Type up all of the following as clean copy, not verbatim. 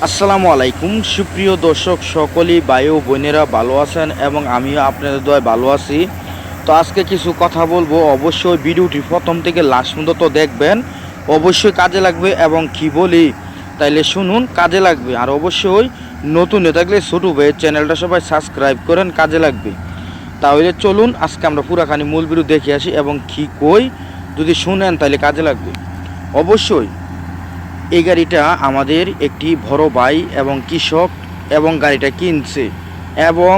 আসসালামু আলাইকুম সুপ্রিয় দর্শক সকলেই ভাই ও বোনেরা ভালো আছেন এবং আমিও আপনাদের দয়ায় ভালো আছি। তো আজকে কিছু কথা বলবো, অবশ্যই ভিডিওটি প্রথম থেকে লাস্ট পর্যন্ত দেখবেন, অবশ্যই কাজে লাগবে এবং কি বলি তাইলে শুনুন, কাজে লাগবে। আর অবশ্যই নতুন হয়ে থাকলে ছোটো ভাই চ্যানেলটা সবাই সাবস্ক্রাইব করেন, কাজে লাগবে। তাহলে চলুন আজকে আমরা পুরাখানি মূল ভিডিও দেখে আসি এবং কি কই যদি শুনেন তাহলে কাজে লাগবে। অবশ্যই এই গাড়িটা আমাদের একটি বড় ভাই এবং কৃষক এবং গাড়িটা কিনছে এবং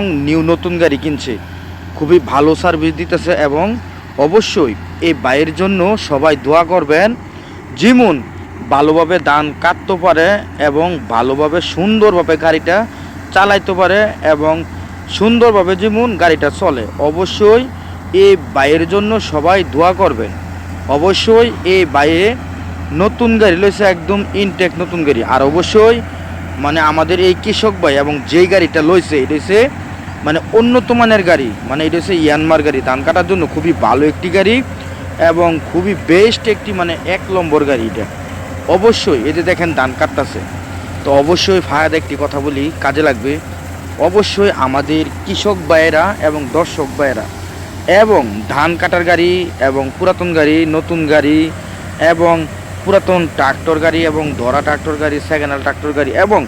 নতুন গাড়ি কিনছে, খুবই ভালো সার্ভিস দিতেছে এবং অবশ্যই এই ভাইয়ের জন্য সবাই দোয়া করবেন, যেমন ভালোভাবে ধান কাটতে পারে এবং ভালোভাবে সুন্দরভাবে গাড়িটা চালাইতে পারে এবং সুন্দরভাবে যেমন গাড়িটা চলে। অবশ্যই এই ভাইয়ের জন্য সবাই দোয়া করবেন। অবশ্যই এই ভাইয়ে নতুন গাড়ি লইছে, একদম ইনটেক নতুন গাড়ি। আর অবশ্যই মানে আমাদের এই কৃষক ভাই এবং যেই গাড়িটা লইছে এটা হচ্ছে মানে উন্নত মানের গাড়ি, মানে এটা হচ্ছে ইয়ানমার গাড়ি, ধান কাটার জন্য খুবই ভালো একটি গাড়ি এবং খুবই বেস্ট একটি মানে 1 নম্বর গাড়ি এটা। অবশ্যই এই যে দেখেন ধান কাটতেছে, তো অবশ্যই ফায়াদ একটি কথা বলি, কাজে লাগবে। অবশ্যই আমাদের কৃষক ভাইয়েরা এবং দর্শক ভাইয়েরা এবং ধান কাটার গাড়ি এবং পুরাতন গাড়ি, নতুন গাড়ি এবং পুরাতন ট্রাক্টর গাড়ি এবং ধরা ট্রাক্টর গাড়ি, সেকেন্ড হ্যান্ড ট্রাক্টর গাড়ি এবং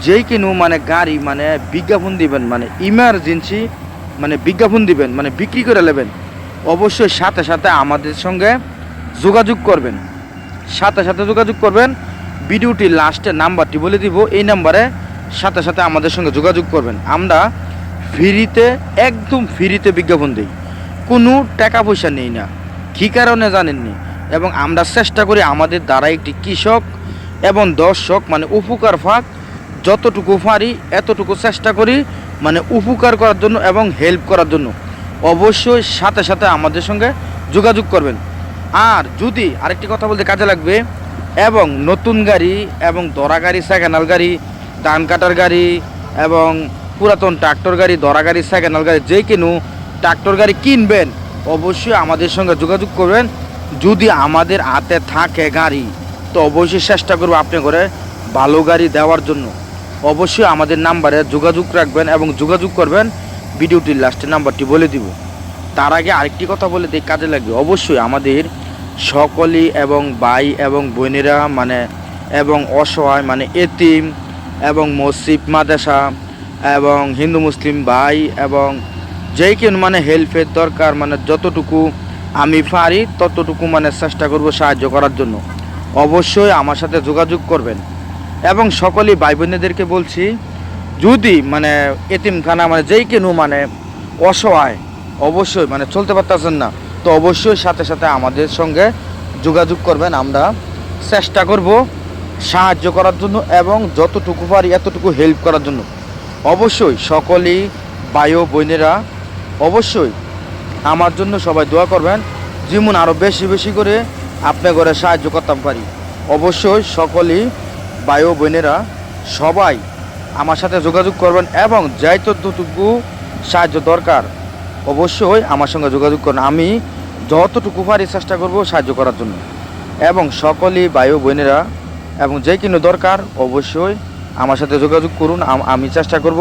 যেই কিনু মানে গাড়ি মানে বিজ্ঞাপন দিবেন, মানে ইমার্জেন্সি মানে বিজ্ঞাপন দিবেন, মানে বিক্রি করে নেবেন, অবশ্যই সাথে সাথে আমাদের সঙ্গে যোগাযোগ করবেন, সাথে সাথে যোগাযোগ করবেন। ভিডিওটির লাস্টে নাম্বারটি বলে দিব, এই নাম্বারে সাথে সাথে আমাদের সঙ্গে যোগাযোগ করবেন। আমরা ফ্রিতে, একদম ফ্রিতে বিজ্ঞাপন দিই, কোনো টাকা পয়সা নেই না। কী কারণে জানেননি? এবং আমরা চেষ্টা করি আমাদের দ্বারা একটি কৃষক এবং দর্শক মানে উপকার ফাঁক যতটুকু পারি এতটুকু চেষ্টা করি মানে উপকার করার জন্য এবং হেল্প করার জন্য। অবশ্যই সাথে সাথে আমাদের সঙ্গে যোগাযোগ করবেন। আর যদি আরেকটি কথা বলতে কাজে লাগবে, এবং নতুন গাড়ি এবং দরা গাড়ি, সেকেন্ড হ্যান্ড গাড়ি, ধান কাটার গাড়ি এবং পুরাতন ট্রাক্টর গাড়ি, দরা গাড়ি, সেকেন্ড হ্যান্ড গাড়ি, যে কিনু ট্রাক্টর গাড়ি কিনবেন অবশ্যই আমাদের সঙ্গে যোগাযোগ করবেন। যদি আমাদের হাতে থাকে গাড়ি তো অবশ্যই চেষ্টা করবো আপনি করে ভালো গাড়ি দেওয়ার জন্য। অবশ্যই আমাদের নাম্বারে যোগাযোগ রাখবেন এবং যোগাযোগ করবেন। ভিডিওটির লাস্টে নাম্বারটি বলে দিব। তার আগে আরেকটি কথা বলে দিই, কাজে লাগবে। অবশ্যই আমাদের সকলেই এবং ভাই এবং বোনেরা মানে এবং অসহায় মানে এতিম এবং মসজিদ মাদ্রাসা এবং হিন্দু মুসলিম ভাই এবং যেই কেন মানে হেল্পের দরকার, মানে যতটুকু আমি পারি ততটুকু মানে চেষ্টা করব সাহায্য করার জন্য। অবশ্যই আমার সাথে যোগাযোগ করবেন এবং সকলেই ভাই বোনেদেরকে বলছি, যদি মানে এতিমখানা মানে যেই কেন মানে অসহায়, অবশ্যই মানে চলতে পারতেছেন না, তো অবশ্যই সাথে সাথে আমাদের সঙ্গে যোগাযোগ করবেন। আমরা চেষ্টা করব সাহায্য করার জন্য এবং যতটুকু পারি এতটুকু হেল্প করার জন্য। অবশ্যই সকলেই ভাই ও বোনেরা অবশ্যই আমার জন্য সবাই দোয়া করবেন, যেমন আরও বেশি বেশি করে আপনার ঘরে সাহায্য করতে পারি। অবশ্যই সকলেই ভাই ও বোনেরা সবাই আমার সাথে যোগাযোগ করবেন এবং যাই যতটুকু সাহায্য দরকার অবশ্যই আমার সঙ্গে যোগাযোগ করুন। আমি যতটুকু পারি চেষ্টা করব সাহায্য করার জন্য এবং সকলেই ভাই ও বোনেরা এবং যে কোনো দরকার অবশ্যই আমার সাথে যোগাযোগ করুন। আমি চেষ্টা করব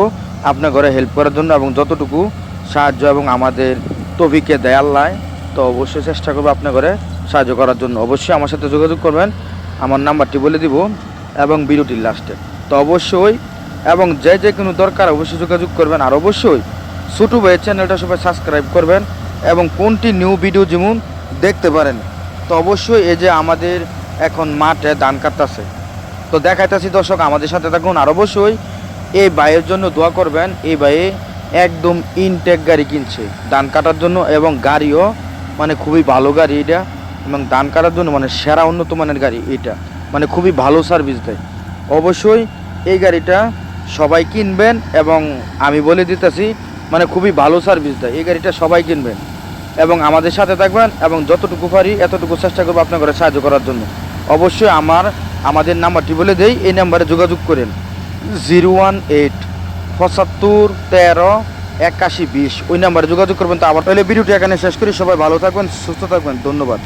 আপনার ঘরে হেল্প করার জন্য এবং যতটুকু সাহায্য এবং আমাদের তৌফিকে দেয় আল্লাহ, তো অবশ্যই চেষ্টা করবো আপনার ঘরে সাহায্য করার জন্য। অবশ্যই আমার সাথে যোগাযোগ করবেন, আমার নাম্বারটি বলে দিব এবং ভিডিওটির লাস্টে। তো অবশ্যই এবং যে কোনো দরকার অবশ্যই যোগাযোগ করবেন। আর অবশ্যই ছোটো ভাইয়ের চ্যানেলটা সবাই সাবস্ক্রাইব করবেন এবং কোনটি নিউ ভিডিও যেমন দেখতে পারেন। তো অবশ্যই এই যে আমাদের এখন মাঠে ধান কাটতেছে, তো দেখাইতেছি দর্শক, আমাদের সাথে থাকুন। আর অবশ্যই এই ভাইয়ের জন্য দোয়া করবেন। এই ভাইয়ে একদম ইনটেক গাড়ি কিনছে ধান কাটার জন্য এবং গাড়িও মানে খুবই ভালো গাড়ি এটা এবং ধান কাটার জন্য মানে সেরা উন্নত মানের গাড়ি এটা, মানে খুবই ভালো সার্ভিস দেয়। অবশ্যই এই গাড়িটা সবাই কিনবেন এবং আমি বলে দিতেছি মানে খুবই ভালো সার্ভিস দেয়, এই গাড়িটা সবাই কিনবেন এবং আমাদের সাথে থাকবেন এবং যতটুকু পারি এতটুকু চেষ্টা করবো আপনার ঘরে সাহায্য করার জন্য। অবশ্যই আমাদের নাম্বারটি বলে দেই, এই নাম্বারে যোগাযোগ করেন 018 75 13 81 20, ওই নাম্বারে যোগাযোগ করবেন। তো আবার তাহলে ভিডিওটি এখানে শেষ করি। সবাই ভালো থাকবেন, সুস্থ থাকবেন, ধন্যবাদ।